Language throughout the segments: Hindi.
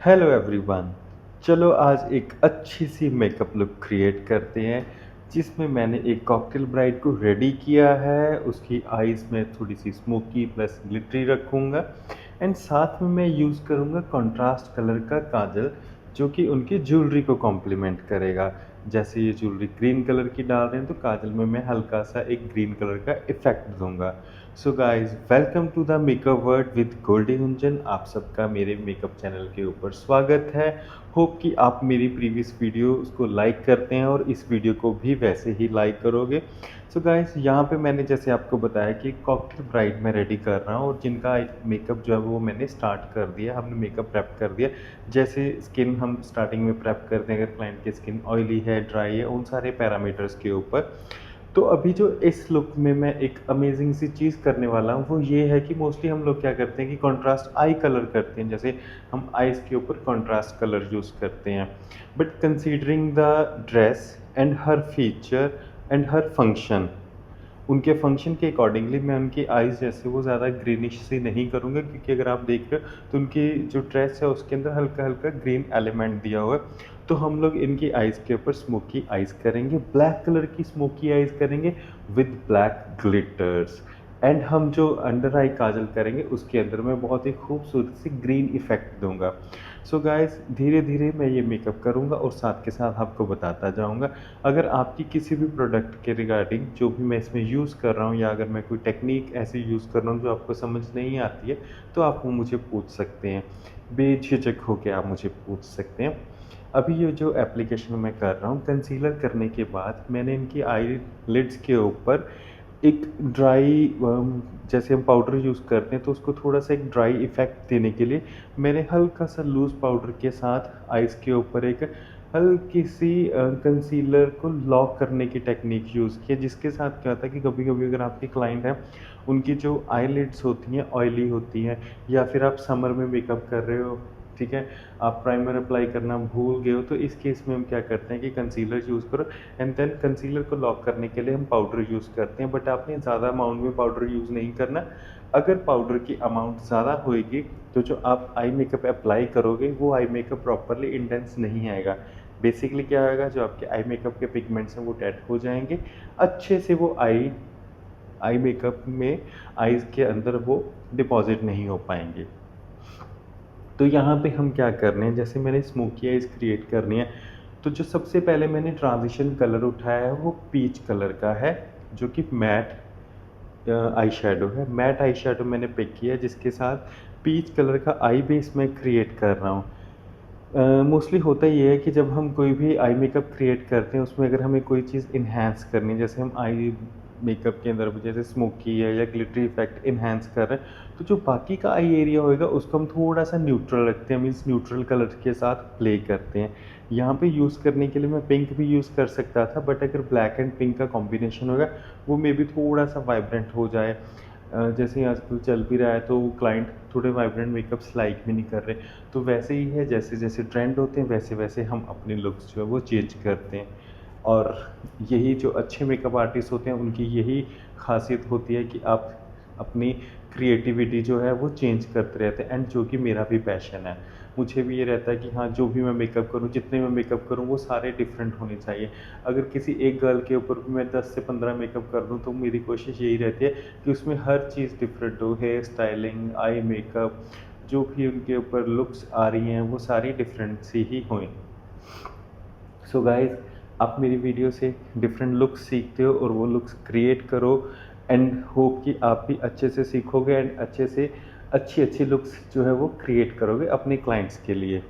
Hello everyone. चलो आज एक अच्छी सी मेकअप लुक क्रिएट करते हैं जिसमें मैंने एक कॉकटेल ब्राइड को रेडी किया है। उसकी आईज़ में थोड़ी सी स्मोकी प्लस ग्लिटरी रखूँगा एंड साथ में मैं यूज़ करूँगा कंट्रास्ट कलर का काजल जो कि उनकी ज्वेलरी को कॉम्प्लीमेंट करेगा। जैसे ये ज्वेलरी ग्रीन कलर की डाल रहे हैं तो काजल में मैं हल्का सा एक ग्रीन कलर का इफ़ेक्ट दूँगा। So guys, welcome to the makeup world with Goldie Gunjan. आप सबका मेरे मेकअप चैनल के ऊपर स्वागत है। होप कि आप मेरी प्रीवियस वीडियो उसको लाइक करते हैं और इस वीडियो को भी वैसे ही लाइक करोगे। सो गाइस, यहाँ पे मैंने जैसे आपको बताया कि कॉकटेल ब्राइड मैं रेडी कर रहा हूँ और जिनका मेकअप जो है वो मैंने स्टार्ट कर दिया, हमने मेकअप प्रेप कर दिया। जैसे स्किन हम स्टार्टिंग में प्रेप करते हैं, अगर क्लाइंट की स्किन ऑयली है, ड्राई है, उन सारे पैरामीटर्स के ऊपर। तो अभी जो इस लुक में मैं एक अमेजिंग सी चीज़ करने वाला हूँ वो ये है कि मोस्टली हम लोग क्या करते हैं कि कंट्रास्ट आई कलर करते हैं। जैसे हम आईज़ के ऊपर कंट्रास्ट कलर यूज़ करते हैं, but considering the dress and her feature and her function, उनके फंक्शन के अकॉर्डिंगली मैं उनकी आईज़ जैसे वो ज़्यादा ग्रीनिश सी नहीं करूँगा, क्योंकि अगर आप देख रहे हो तो उनकी जो ड्रेस है उसके अंदर हल्का-हल्का ग्रीन एलिमेंट दिया हुआ है। तो हम लोग इनकी आईज़ के ऊपर स्मोकी आईज़ करेंगे, ब्लैक कलर की स्मोकी आईज़ करेंगे विद ब्लैक ग्लिटर्स। एंड हम जो अंडर आई काजल करेंगे उसके अंदर मैं बहुत ही खूबसूरत सी ग्रीन इफ़ेक्ट दूँगा। सो गाइस, धीरे-धीरे मैं ये मेकअप करूँगा और साथ के साथ आपको बताता जाऊँगा। अगर आपकी किसी भी प्रोडक्ट के रिगार्डिंग जो भी मैं इसमें यूज़ कर रहा हूँ या अगर मैं कोई टेक्नीक ऐसी यूज़ कर रहा हूँ जो आपको समझ नहीं आती है, तो आप वो मुझे पूछ सकते हैं। बेझिझक होके आप मुझे पूछ सकते हैं। अभी ये जो एप्लीकेशन मैं कर रहा हूँ, कंसीलर करने के बाद मैंने इनकी आईलिड्स के ऊपर एक ड्राई जैसे हम पाउडर यूज़ करते हैं तो उसको थोड़ा-सा एक ड्राई इफ़ेक्ट देने के लिए मैंने हल्का-सा लूज़ पाउडर के साथ आइज़ के ऊपर एक हल्की-सी कंसीलर को लॉक करने की टेक्नीक यूज़ की है, जिसके साथ क्या होता है कि कभी-कभी अगर आपके क्लाइंट हैं, उनकी जो आईलिड्स होती हैं, ऑयली होती हैं, या फिर आप समर में मेकअप कर रहे हो, ठीक है? आप प्राइमर अप्लाई करना भूल गए हो, तो इस केस में हम क्या करते हैं कि कंसीलर यूज़ करो एंड देन कंसीलर को लॉक करने के लिए हम पाउडर यूज़ करते हैं, बट आपने ज़्यादा अमाउंट में पाउडर यूज़ नहीं करना। अगर पाउडर की अमाउंट ज़्यादा होएगी तो जो आप आई मेकअप अप्लाई करोगे वो आई मेकअप प्रॉपरली इंटेंस नहीं आएगा। बेसिकली क्या होएगा, जो आपके आई मेकअप के पिगमेंट्स हैं वो डेड हो जाएँगे। अच्छे से वो आई आई मेकअप में आईज़ के अंदर वो डिपॉज़िट नहीं हो पाएँगे। तो यहाँ पे हम क्या कर रहे हैं, जैसे मैंने स्मोकी आइज़ क्रिएट करनी है, तो जो सबसे पहले मैंने ट्रांज़िशन कलर उठाया है वो पीच कलर का है, जो कि मैट आई शैडो है। मैट आई शैडो मैंने पिक किया है जिसके साथ पीच कलर का आई बेस मैं क्रिएट कर रहा हूँ। मोस्टली होता ये है कि जब हम कोई भी आई मेकअप क्रिएट करते हैं उसमें अगर हमें कोई चीज़ इन्हांस करनी है, जैसे हम आई मेकअप के अंदर जैसे स्मोकी है या ग्लिटरी इफेक्ट इन्हांस कर रहे हैं, तो जो बाकी का आई एरिया होएगा उसको हम थोड़ा सा न्यूट्रल रखते हैं, मीन्स न्यूट्रल कलर के साथ प्ले करते हैं। यहाँ पे यूज़ करने के लिए मैं पिंक भी यूज़ कर सकता था, बट अगर ब्लैक एंड पिंक का कॉम्बिनेशन होगा वो मे बी थोड़ा सा वाइब्रेंट हो जाए। जैसे ही आजकल चल भी रहा है तो क्लाइंट थोड़े वाइब्रेंट मेकअप्स लाइक भी नहीं कर रहे। तो वैसे ही है, जैसे-जैसे ट्रेंड होते हैं वैसे-वैसे हम अपने लुक्स जो है वो चेंज करते हैं। और यही जो अच्छे मेकअप आर्टिस्ट होते हैं उनकी यही ख़ासियत होती है कि आप अपनी क्रिएटिविटी जो है वो चेंज करते रहते हैं, एंड जो कि मेरा भी पैशन है। मुझे भी ये रहता है कि हाँ, जो भी मैं मेकअप करूँ, जितने मैं मेकअप करूँ वो सारे डिफरेंट होने चाहिए। अगर किसी एक गर्ल के ऊपर भी मैं 10 से 15 मेकअप कर दूँ तो मेरी कोशिश यही रहती है कि उसमें हर चीज़ डिफरेंट हो, हेयर स्टाइलिंग, आई मेकअप, जो भी उनके ऊपर लुक्स आ रही हैं वो सारी डिफरेंट सी ही हों। सो गाइज़, आप मेरी वीडियो से डिफरेंट लुक्स सीखते हो और वो लुक्स क्रिएट करो, एंड होप कि आप भी अच्छे से सीखोगे एंड अच्छे से अच्छी-अच्छी लुक्स जो है वो क्रिएट करोगे अपने क्लाइंट्स के लिए।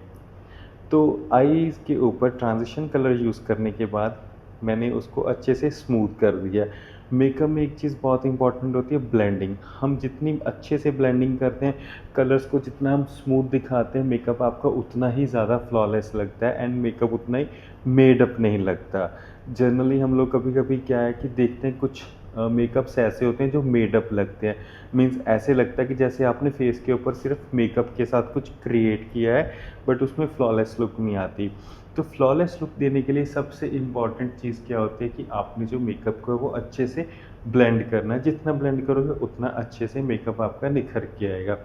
तो आईज़ के ऊपर ट्रांज़िशन कलर यूज़ करने के बाद मैंने उसको अच्छे से स्मूथ कर दिया। मेकअप में एक चीज़ बहुत इम्पोर्टेंट होती है, ब्लेंडिंग। हम जितनी अच्छे से ब्लेंडिंग करते हैं, कलर्स को जितना हम स्मूथ दिखाते हैं, मेकअप आपका उतना ही ज़्यादा फ्लॉलेस लगता है एंड मेकअप उतना ही मेड अप नहीं लगता। जनरली हम लोग कभी-कभी क्या है कि देखते हैं कुछ मेकअप्स ऐसे होते हैं जो मेड अप लगते हैं। मीन्स ऐसे लगता है कि जैसे आपने फेस के ऊपर सिर्फ मेकअप के साथ कुछ क्रिएट किया है, बट उसमें फ्लॉलेस लुक नहीं आती। तो फ्लॉलेस लुक देने के लिए सबसे इम्पॉर्टेंट चीज़ क्या होती है कि आपने जो मेकअप को है वो अच्छे से ब्लेंड करना है। जितना ब्लेंड करोगे उतना अच्छे से मेकअप आपका निखर के आएगा।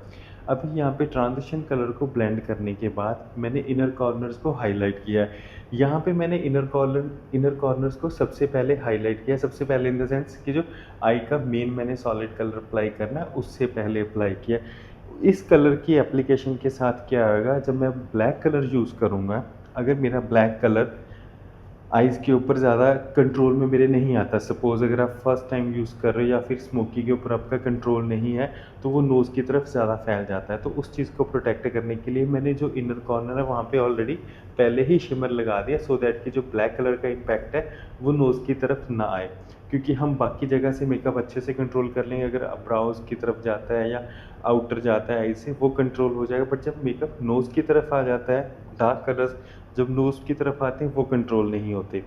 अभी यहाँ पे ट्रांजिशन कलर को ब्लेंड करने के बाद मैंने इनर कॉर्नर्स को हाईलाइट किया है। यहाँ पे मैंने इनर कॉर्नर्स को सबसे पहले हाईलाइट किया, सबसे पहले इन द सेंस कि जो आई का मेन मैंने सॉलिड कलर अप्लाई करना है उससे पहले अप्लाई किया। इस कलर की एप्लीकेशन के साथ क्या होगा, जब मैं ब्लैक कलर यूज़ करूँगा, अगर मेरा ब्लैक कलर आइज़ के ऊपर ज़्यादा कंट्रोल में मेरे नहीं आता, सपोज़ अगर आप फर्स्ट टाइम यूज़ कर रहे हो या फिर स्मोकी के ऊपर आपका कंट्रोल नहीं है, तो वो नोज़ की तरफ ज़्यादा फैल जाता है। तो उस चीज़ को प्रोटेक्ट करने के लिए मैंने जो इनर कॉर्नर है वहाँ पे ऑलरेडी पहले ही शिमर लगा दिया, सो दैट कि जो ब्लैक कलर का इम्पैक्ट है वो नोज़ की तरफ ना आए। क्योंकि हम बाकी जगह से मेकअप अच्छे से कंट्रोल कर लेंगे, अगर ब्राउज़ की तरफ जाता है या आउटर जाता है आई से, वो कंट्रोल हो जाएगा। बट जब मेकअप नोज़ की तरफ आ जाता है, डार्क कलर्स जब नोज़ की तरफ आते हैं वो कंट्रोल नहीं होते।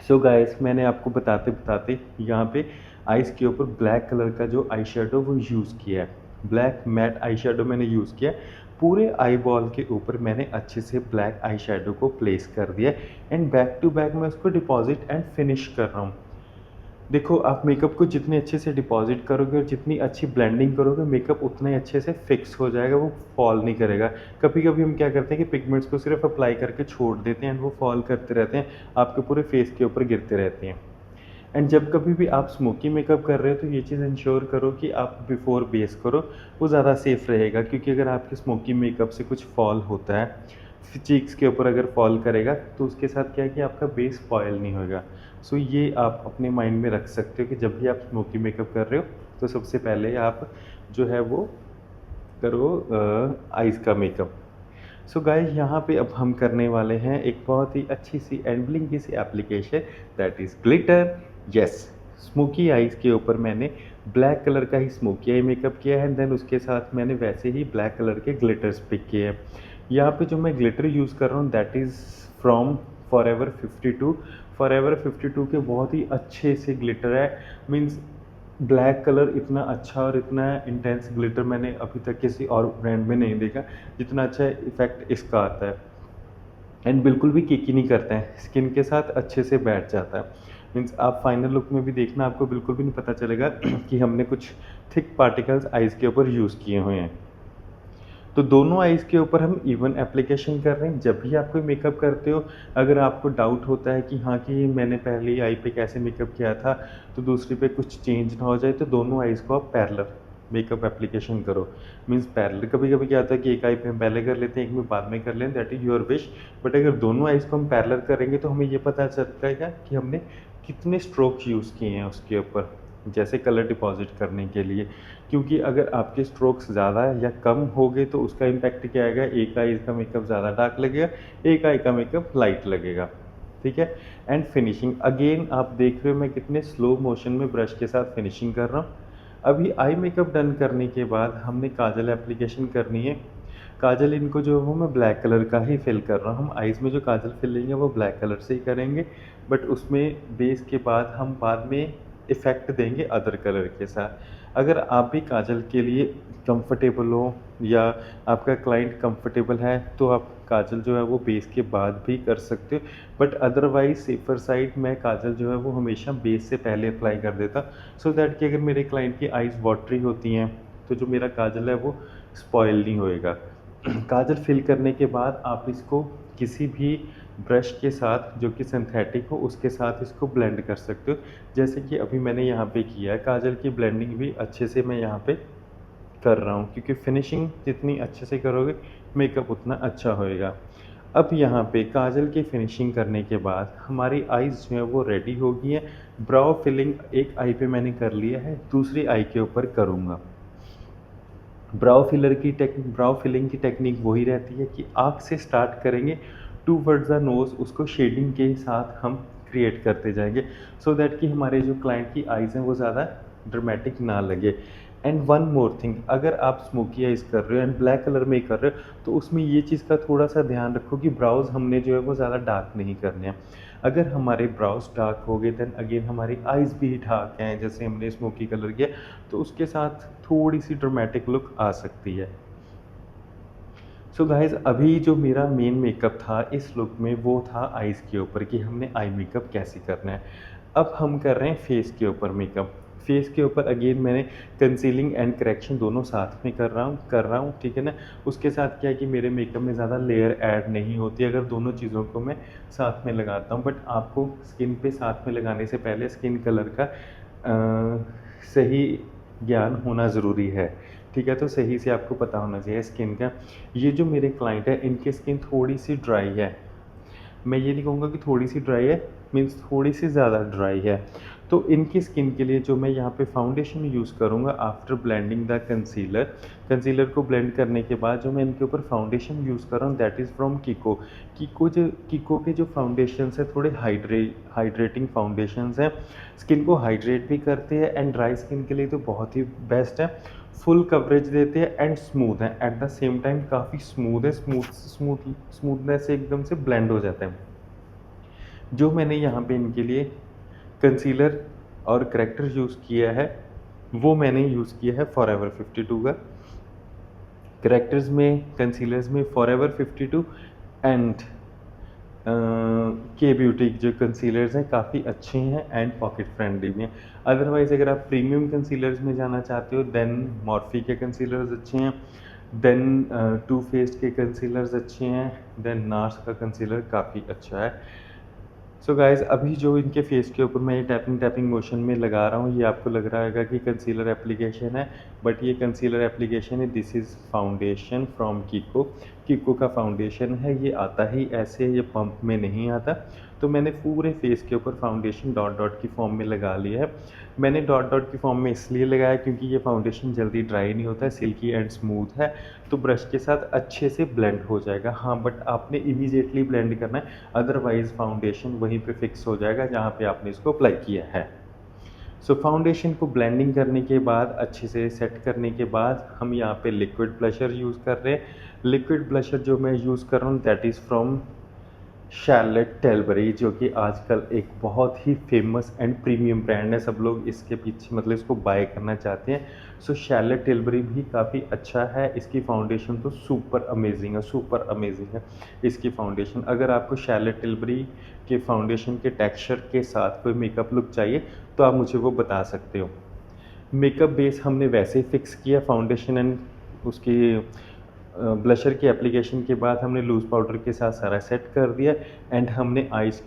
सो गाइस, मैंने आपको बताते बताते यहाँ पे आइज़ के ऊपर ब्लैक कलर का जो आई शेडो वो यूज़ किया है। ब्लैक मैट आई शेडो मैंने यूज़ किया है। पूरे आई बॉल के ऊपर मैंने अच्छे से ब्लैक आई शेडो को प्लेस कर दिया एंड बैक टू बैक मैं उसको डिपॉजिट एंड फिनिश कर रहा हूँ। देखो, आप मेकअप को जितने अच्छे से डिपॉजिट करोगे और जितनी अच्छी ब्लेंडिंग करोगे, मेकअप उतना ही अच्छे से फिक्स हो जाएगा, वो फॉल नहीं करेगा। कभी-कभी हम क्या करते हैं कि पिगमेंट्स को सिर्फ अप्लाई करके छोड़ देते हैं एंड वो फॉल करते रहते हैं, आपके पूरे फेस के ऊपर गिरते रहते हैं। एंड जब कभी भी आप स्मोकी मेकअप कर रहे हो तो ये चीज़ इंश्योर करो कि आप बिफोर बेस करो, वो ज़्यादा सेफ रहेगा। क्योंकि अगर आपके स्मोकी मेकअप से कुछ फॉल होता है, चीक्स के ऊपर अगर फॉल करेगा, तो उसके साथ क्या है कि आपका बेस स्पॉयल नहीं होगा। सो ये आप अपने माइंड में रख सकते हो कि जब भी आप स्मोकी मेकअप कर रहे हो तो सबसे पहले आप जो है वो करो आइज़ का मेकअप। सो गाइस, यहाँ पे अब हम करने वाले हैं एक बहुत ही अच्छी सी एंड ब्लिंकी सी application, that is glitter. Yes, smoky eyes के ऊपर मैंने ब्लैक कलर का ही स्मोकी आई मेकअप किया है, देन उसके साथ मैंने वैसे ही ब्लैक कलर के ग्लिटर्स पिक किए हैं। यहाँ पे जो मैं ग्लिटर यूज़ कर रहा हूँ that is from forever 52। Forever 52 के बहुत ही अच्छे से ग्लिटर है, मीन्स ब्लैक कलर इतना अच्छा और इतना इंटेंस ग्लिटर मैंने अभी तक किसी और ब्रांड में नहीं देखा, जितना अच्छा इफ़ेक्ट इसका आता है। एंड बिल्कुल भी केकी नहीं करता है, स्किन के साथ अच्छे से बैठ जाता है। मीन्स आप फाइनल लुक में भी देखना, आपको बिल्कुल भी नहीं पता चलेगा कि हमने कुछ थिक पार्टिकल्स आइज़ के ऊपर यूज़ किए हुए हैं। तो दोनों आइज़ के ऊपर हम इवन एप्लीकेशन कर रहे हैं। जब भी आप कोई मेकअप करते हो, अगर आपको डाउट होता है कि हाँ, कि मैंने पहली आई पे कैसे मेकअप किया था तो दूसरी पे कुछ चेंज ना हो जाए, तो दोनों आइज़ को आप पैरेलल मेकअप एप्लीकेशन करो। मीन्स पैरेलल, कभी-कभी क्या होता है कि एक आई पे हम पहले कर लेते हैं, एक में बाद में कर लें, that is your wish. But अगर दोनों आइज़ को हम पैरेलल करेंगे तो हमें ये पता चलता है क्या कि हमने कितने स्ट्रोक्स यूज़ किए हैं उसके ऊपर, जैसे कलर डिपॉज़िट करने के लिए। क्योंकि अगर आपके स्ट्रोक्स ज़्यादा या कम हो गए तो उसका इम्पैक्ट क्या आएगा, एक आई का मेकअप ज़्यादा डार्क लगेगा, एक आई का मेकअप लाइट लगेगा। ठीक है। एंड फिनिशिंग अगेन आप देख रहे हो मैं कितने स्लो मोशन में ब्रश के साथ फिनिशिंग कर रहा हूँ। अभी आई मेकअप डन करने के बाद हमने काजल एप्लीकेशन करनी है। काजल इनको जो है मैं ब्लैक कलर का ही फिल कर रहा हूँ। हम आइज़ में जो काजल फिल लेंगे वो ब्लैक कलर से ही करेंगे, बट उसमें बेस के बाद हम बाद में इफ़ेक्ट देंगे अदर कलर के साथ। अगर आप भी काजल के लिए कंफर्टेबल हो या आपका क्लाइंट कंफर्टेबल है तो आप काजल जो है वो बेस के बाद भी कर सकते हो, बट अदरवाइज सेफर साइड मैं काजल जो है वो हमेशा बेस से पहले अप्लाई कर देता, सो दैट कि अगर मेरे क्लाइंट की आइज़ वाटरी होती हैं तो जो मेरा काजल है वो स्पॉइल नहीं होएगा। काजल फिल करने के बाद आप इसको किसी भी ब्रश के साथ जो कि सिंथेटिक हो उसके साथ इसको ब्लेंड कर सकते हो, जैसे कि अभी मैंने यहाँ पे किया है। काजल की ब्लेंडिंग भी अच्छे से मैं यहाँ पे कर रहा हूँ, क्योंकि फिनिशिंग जितनी अच्छे से करोगे मेकअप उतना अच्छा होएगा। अब यहाँ पे काजल की फिनिशिंग करने के बाद हमारी आइज़ जो है वो रेडी हो गई है। ब्राउ फिलिंग एक आई पे मैंने कर लिया है, दूसरी आई के ऊपर करूँगा। ब्राउ फिलिंग की टेक्निक वही रहती है कि आँख से स्टार्ट करेंगे, टूवर्ड्स द नोज़ उसको शेडिंग के साथ हम क्रिएट करते जाएंगे, सो दैट कि हमारे जो क्लाइंट की आइज़ हैं वो ज़्यादा ड्रामेटिक ना लगे। एंड वन मोर थिंग, अगर आप स्मोकी आइज़ कर रहे हो एंड ब्लैक कलर में ही कर रहे हो तो उसमें ये चीज़ का थोड़ा सा ध्यान रखो कि ब्राउज़ हमने जो है वो ज़्यादा डार्क नहीं करने हैं। अगर हमारे ब्राउज़ डार्क हो गए देन अगेन हमारी आइज़ भी डार्क हैं, जैसे हमने स्मोकी कलर किया, तो उसके साथ थोड़ी सी ड्रामेटिक लुक आ सकती है। सो गाइज़, अभी जो मेरा मेन मेकअप था इस लुक में वो था आइज़ के ऊपर कि हमने आई मेकअप कैसे करना है। अब हम कर रहे हैं फेस के ऊपर मेकअप। फेस के ऊपर अगेन मैंने कंसीलिंग एंड करेक्शन दोनों साथ में कर रहा हूँ, ठीक है ना। उसके साथ क्या है कि मेरे मेकअप में ज़्यादा लेयर ऐड नहीं होती अगर दोनों चीज़ों को मैं साथ में लगाता हूँ। बट आपको स्किन पे साथ में लगाने से पहले स्किन कलर का सही ज्ञान होना ज़रूरी है, ठीक है। तो सही से आपको पता होना चाहिए स्किन का। ये जो मेरे क्लाइंट है इनकी स्किन थोड़ी सी ड्राई है, मैं ये नहीं कहूँगा कि थोड़ी सी ड्राई है, मीन्स थोड़ी सी ज़्यादा ड्राई है। तो इनकी स्किन के लिए जो मैं यहाँ पे फाउंडेशन यूज़ करूँगा after blending the concealer, concealer को ब्लेंड करने के बाद जो मैं इनके ऊपर फाउंडेशन यूज़ कर रहा हूँ दैट इज़ फ्रॉम कीको। कीको के जो फाउंडेशंस हैं थोड़े हाइड्रेटिंग फाउंडेशंस हैं, स्किन को हाइड्रेट भी करते हैं एंड ड्राई स्किन के लिए तो बहुत ही बेस्ट है। फुल कवरेज देते हैं एंड स्मूथ है, एट द सेम टाइम काफ़ी स्मूथ है, स्मूथनेस से एकदम से ब्लेंड हो जाता है। जो मैंने यहाँ पे इनके लिए कंसीलर और करेक्टर यूज़ किया है वो मैंने यूज़ किया है फॉरएवर 52 का। करेक्टर्स में कंसीलर्स में फॉरएवर 52 एंड के ब्यूटी जो कंसीलर्स हैं काफ़ी अच्छे हैं एंड पॉकेट फ्रेंडली भी हैं। अदरवाइज़ अगर आप प्रीमियम कंसीलर्स में जाना चाहते हो देन मॉर्फी के कंसीलर्स अच्छे हैं, देन टू फेस्ड के कंसीलर्स अच्छे हैं, देन नार्स का कंसीलर काफ़ी अच्छा है। सो गाइज़ अभी जो इनके फेस के ऊपर मैं ये टैपिंग मोशन में लगा रहा हूँ ये आपको लग रहा होगा कि कंसीलर एप्लीकेशन है, बट ये कंसीलर एप्लीकेशन है, दिस इज़ फाउंडेशन फ्रॉम कीको का फाउंडेशन है। ये आता ही ऐसे, ये पंप में नहीं आता। तो मैंने पूरे फेस के ऊपर फाउंडेशन डॉट डॉट की फॉर्म में लगा लिया है। मैंने डॉट डॉट की फॉर्म में इसलिए लगाया क्योंकि ये फाउंडेशन जल्दी ड्राई नहीं होता है, सिल्की एंड स्मूथ है, तो ब्रश के साथ अच्छे से ब्लेंड हो जाएगा। हाँ बट आपने इमीडिएटली ब्लेंड करना है, अदरवाइज़ फाउंडेशन वहीं पे फिक्स हो जाएगा जहाँ पे आपने इसको अप्लाई किया है। सो फाउंडेशन को ब्लेंडिंग करने के बाद अच्छे से सेट करने के बाद हम यहाँ पे लिक्विड ब्लशर यूज़ कर रहे हैं। लिक्विड ब्लशर जो मैं यूज़ कर रहा हूँ दैट इज़ फ्रॉम शार्लेट टिल्बरी, जो कि आजकल एक बहुत ही फेमस एंड प्रीमियम ब्रांड है। सब लोग इसके पीछे मतलब इसको बाय करना चाहते हैं। सो शार्लेट टिल्बरी भी काफ़ी अच्छा है, इसकी फाउंडेशन तो सुपर अमेजिंग है इसकी फाउंडेशन। अगर आपको शार्लेट टिल्बरी के फाउंडेशन के टेक्सचर के साथ कोई मेकअप लुक चाहिए तो आप मुझे वो बता सकते हो। मेकअप बेस हमने वैसे ही फिक्स किया, फाउंडेशन एंड उसकी ब्लशर की एप्लीकेशन के बाद हमने लूज़ पाउडर के साथ सारा सेट कर दिया एंड हमने आइज़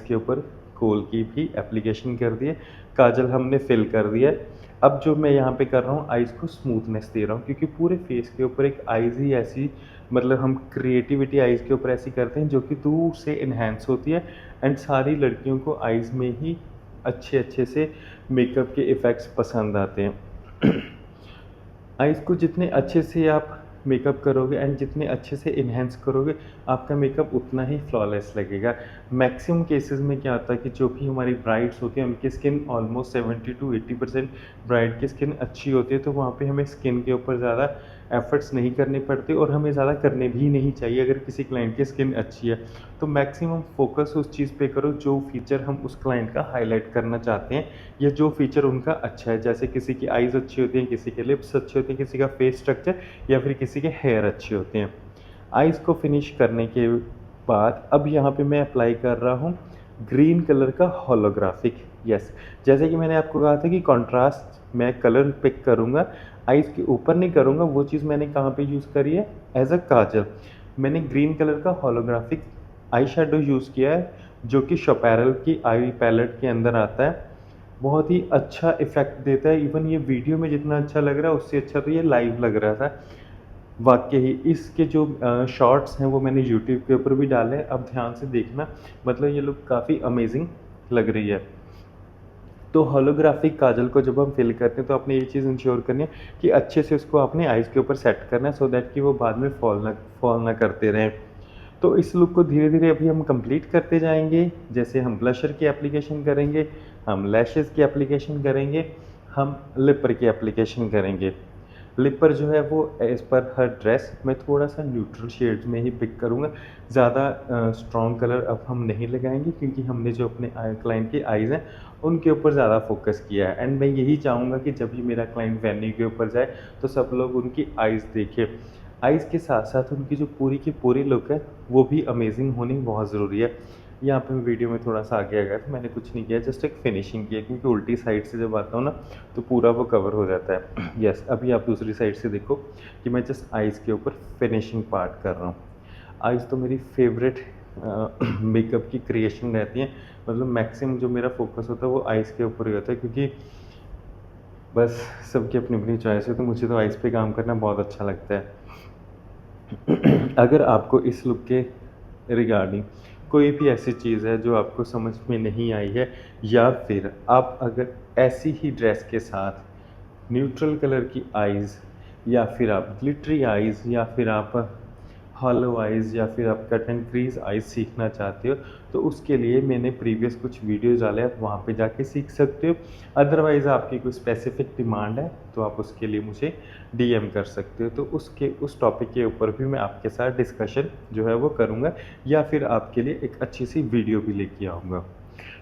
के ऊपर कोल की भी एप्लीकेशन कर दी है, काजल हमने फिल कर दिया है। अब जो मैं यहाँ पे कर रहा हूँ आइज़ को स्मूथनेस दे रहा हूँ क्योंकि पूरे फेस के ऊपर एक आइज़ ही ऐसी, मतलब हम क्रिएटिविटी आइज़ के ऊपर ऐसी करते हैं जो कि दूर से इन्हेंस होती है एंड सारी लड़कियों को आइज़ में ही अच्छे से मेकअप के इफ़ेक्ट्स पसंद आते हैं। आइज़ को जितने अच्छे से आप मेकअप करोगे एंड जितने अच्छे से इन्हेंस करोगे आपका मेकअप उतना ही फ्लॉलेस लगेगा। मैक्सिमम केसेस में क्या होता है कि जो भी हमारी ब्राइड्स होती हैं उनकी स्किन ऑलमोस्ट 70 to 80% ब्राइड की स्किन अच्छी होती है, तो वहाँ पे हमें स्किन के ऊपर ज़्यादा एफर्ट्स नहीं करने पड़ते और हमें ज़्यादा करने भी नहीं चाहिए। अगर किसी क्लाइंट की स्किन अच्छी है तो मैक्सिमम फोकस उस चीज़ पे करो जो फीचर हम उस क्लाइंट का हाईलाइट करना चाहते हैं या जो फीचर उनका अच्छा है। जैसे किसी की आइज़ अच्छी होती हैं, किसी के लिप्स अच्छे होते हैं, किसी का फेस स्ट्रक्चर या फिर किसी के हेयर अच्छे होते हैं। आइज़ को फिनिश करने के बाद अब यहाँ पे मैं अप्लाई कर रहा हूँ ग्रीन कलर का होलोग्राफिक। यस, जैसे कि मैंने आपको कहा था कि कंट्रास्ट मैं कलर पिक करूँगा, आइज़ के ऊपर नहीं करूँगा। वो चीज़ मैंने कहाँ पे यूज़ करी है, एज अ काजल मैंने ग्रीन कलर का होलोग्राफिक आई शेडो यूज़ किया है जो कि शोपैरल की आई पैलेट के अंदर आता है। बहुत ही अच्छा इफ़ेक्ट देता है, इवन ये वीडियो में जितना अच्छा लग रहा है उससे अच्छा तो ये लाइव लग रहा था। वाक़ई ही इसके जो शॉर्ट्स हैं वो मैंने यूट्यूब के ऊपर भी डाले हैं, अब ध्यान से देखना, मतलब ये लुक काफ़ी अमेजिंग लग रही है। तो होलोग्राफिक काजल को जब हम फिल करते हैं तो आपने ये चीज़ इंश्योर करनी है कि अच्छे से उसको अपने आइज़ के ऊपर सेट करना है सो दैट कि वो बाद में फॉल ना करते रहें। तो इस लुक को धीरे-धीरे अभी हम कंप्लीट करते जाएँगे। जैसे हम ब्लशर की एप्लीकेशन करेंगे, हम लैशेज़ की एप्लीकेशन करेंगे, हम लिपर की एप्लीकेशन करेंगे। लिपर जो है वो एज़ पर हर ड्रेस मैं थोड़ा-सा न्यूट्रल शेड्स में ही पिक करूँगा। ज़्यादा स्ट्रॉन्ग कलर अब हम नहीं लगाएँगे क्योंकि हमने जो अपने क्लाइंट की आइज़ हैं उनके ऊपर ज़्यादा फोकस किया है एंड मैं यही चाहूँगा कि जब भी मेरा क्लाइंट वेन्यू के ऊपर जाए तो सब लोग उनकी आइज़ देखें। आइज़ के साथ-साथ उनकी जो पूरी की पूरी लुक है वो भी अमेजिंग होनी बहुत ज़रूरी है। यहाँ पे मैं वीडियो में थोड़ा सा आगे आ गया तो मैंने कुछ नहीं किया, जस्ट एक फिनिशिंग किया, क्योंकि उल्टी साइड से जब आता हूँ ना तो पूरा वो कवर हो जाता है। यस, अभी आप दूसरी साइड से देखो कि मैं जस्ट आइज़ के ऊपर फिनिशिंग पार्ट कर रहा हूँ। आइज़ तो मेरी फेवरेट मेकअप की क्रिएशन रहती है, मतलब मैक्सिमम जो मेरा फोकस होता है वो आइज़ के ऊपर ही होता है, क्योंकि बस सबकी अपनी अपनी चॉइस है, तो मुझे तो आइज़ पे काम करना बहुत अच्छा लगता है। अगर आपको इस लुक के रिगार्डिंग कोई भी ऐसी चीज़ है जो आपको समझ में नहीं आई है, या फिर आप अगर ऐसी ही ड्रेस के साथ न्यूट्रल कलर की आइज़, या फिर आप ग्लिटरी आइज़, या फिर आप हॉलो आइज़, या फिर आप कट एंड क्रीज आइज़ सीखना चाहते हो, तो उसके लिए मैंने प्रीवियस कुछ वीडियोज़ डाले, आप वहाँ पे जाके सीख सकते हो। अदरवाइज़ आपकी कोई स्पेसिफ़िक डिमांड है तो आप उसके लिए मुझे डीएम कर सकते हो, तो उस टॉपिक के ऊपर भी मैं आपके साथ डिस्कशन जो है वो करूँगा, या फिर आपके लिए एक अच्छी सी वीडियो भी लेके आऊँगा।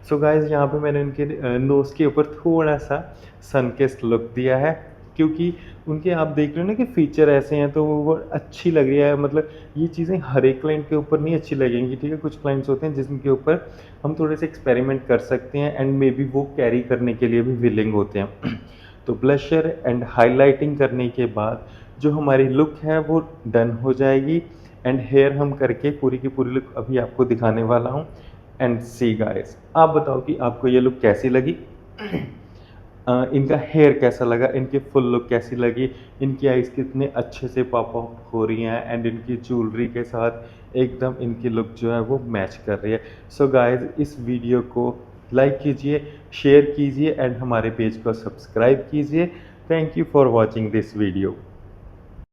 सो गाइज़, यहाँ पे मैंने उनके नोज़ के ऊपर थोड़ा-सा सन किस्ड लुक दिया है, क्योंकि उनके आप देख रहे हो ना कि फ़ीचर ऐसे हैं, तो वो अच्छी लग रही है। मतलब ये चीज़ें हर एक क्लाइंट के ऊपर नहीं अच्छी लगेंगी, ठीक है? कुछ क्लाइंट्स होते हैं जिनके ऊपर हम थोड़े से एक्सपेरिमेंट कर सकते हैं, एंड मे बी वो कैरी करने के लिए भी विलिंग होते हैं। तो ब्लशर एंड हाइलाइटिंग करने के बाद जो हमारी लुक है वो डन हो जाएगी, एंड हेयर हम करके पूरी की पूरी लुक अभी आपको दिखाने वाला हूँ। एंड सी गाइस, आप बताओ कि आपको ये लुक कैसी लगी? इनका हेयर कैसा लगा, इनकी फुल लुक कैसी लगी, इनकी आइज़ कितने अच्छे से पॉप अप हो रही हैं, एंड इनकी ज्वेलरी के साथ एकदम इनकी लुक जो है वो मैच कर रही है। सो गाइस, इस वीडियो को लाइक कीजिए, शेयर कीजिए, एंड हमारे पेज को सब्सक्राइब कीजिए। Thank you for watching this video.